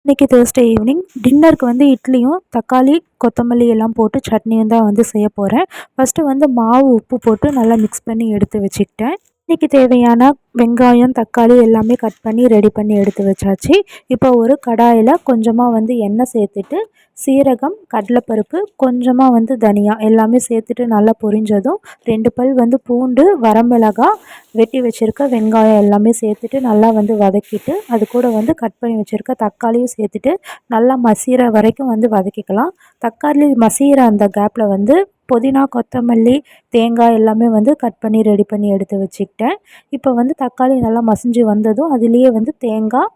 இன்றைக்கி Thursday evening டின்னருக்கு வந்து இட்லியும் தக்காளி கொத்தமல்லி எல்லாம் போட்டு சட்னியும் தான் வந்து செய்ய போகிறேன். ஃபஸ்ட்டு வந்து மாவு உப்பு போட்டு நல்லா மிக்ஸ் பண்ணி எடுத்து வச்சுக்கிட்டேன். இன்றைக்கி தேவையான வெங்காயம் தக்காளி எல்லாமே கட் பண்ணி ரெடி பண்ணி எடுத்து வச்சாச்சு. இப்போ ஒரு கடாயில் கொஞ்சமாக வந்து எண்ணெய் சேர்த்துட்டு சீரகம் கடலைப்பருப்பு கொஞ்சமாக வந்து தனியா எல்லாமே சேர்த்துட்டு நல்லா பொரிஞ்சதும் 2 பல் வந்து பூண்டு வரமிளகாய் வெட்டி வச்சுருக்க வெங்காயம் எல்லாமே சேர்த்துட்டு நல்லா வந்து வதக்கிட்டு அது கூட வந்து கட் பண்ணி வச்சுருக்க தக்காளியும் சேர்த்துட்டு நல்லா மசிகிற வரைக்கும் வந்து வதக்கிக்கலாம். தக்காளி மசிகிற அந்த கேப்பில் வந்து புதினா கொத்தமல்லி தேங்காய் எல்லாமே வந்து கட் பண்ணி ரெடி பண்ணி எடுத்து வச்சுக்கிட்டேன். இப்போ வந்து தக்காளி நல்லா மசிஞ்சு வந்ததும் அதுலேயே வந்து தேங்காய்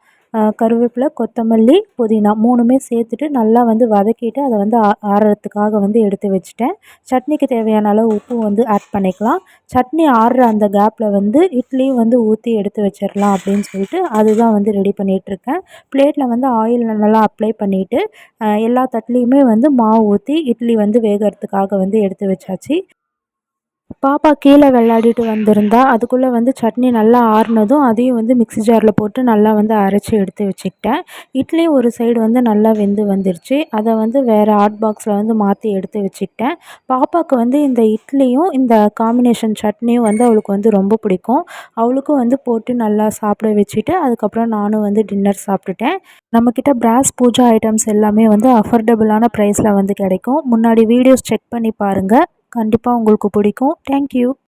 கருவேப்பிலை கொத்தமல்லி புதினா 3மே சேர்த்துட்டு நல்லா வந்து வதக்கிட்டு அதை வந்து ஆறுறதுக்காக வந்து எடுத்து வச்சுட்டேன். சட்னிக்கு தேவையான அளவு உப்பு வந்து ஆட் பண்ணிக்கலாம். சட்னி ஆறுற அந்த கேப்பில் வந்து இட்லியும் வந்து ஊற்றி எடுத்து வச்சிடலாம் அப்படின்னு சொல்லிட்டு அதுதான் வந்து ரெடி பண்ணிகிட்ருக்கேன். பிளேட்டில் வந்து ஆயில் நல்லா அப்ளை பண்ணிவிட்டு எல்லா தட்டுலேயுமே வந்து மாவு ஊற்றி இட்லி வந்து வேகிறதுக்காக வந்து எடுத்து வச்சாச்சு. பாப்பா கீழே விளையாடிட்டு வந்திருந்தா அதுக்குள்ளே வந்து சட்னி நல்லா ஆறுனதும் அதையும் வந்து மிக்ஸி ஜாரில் போட்டு நல்லா வந்து அரைச்சி எடுத்து வச்சுக்கிட்டேன். இட்லியும் ஒரு சைடு வந்து நல்லா வெந்து வந்துருச்சு. அதை வந்து வேறு ஹாட் பாக்ஸில் வந்து மாற்றி எடுத்து வச்சுக்கிட்டேன். பாப்பாவுக்கு வந்து இந்த இட்லியும் இந்த காம்பினேஷன் சட்னியும் வந்து அவளுக்கு வந்து ரொம்ப பிடிக்கும். அவளுக்கும் வந்து போட்டு நல்லா சாப்பிட வச்சுட்டு அதுக்கப்புறம் நானும் வந்து டின்னர் சாப்பிட்டுட்டேன். நம்மக்கிட்ட பிராஸ் பூஜா ஐட்டம்ஸ் எல்லாமே வந்து அஃபோர்டபுளான ப்ரைஸில் வந்து கிடைக்கும். முன்னாடி வீடியோஸ் செக் பண்ணி பாருங்கள். கண்டிப்பாக உங்களுக்கு பிடிக்கும். தேங்க்யூ.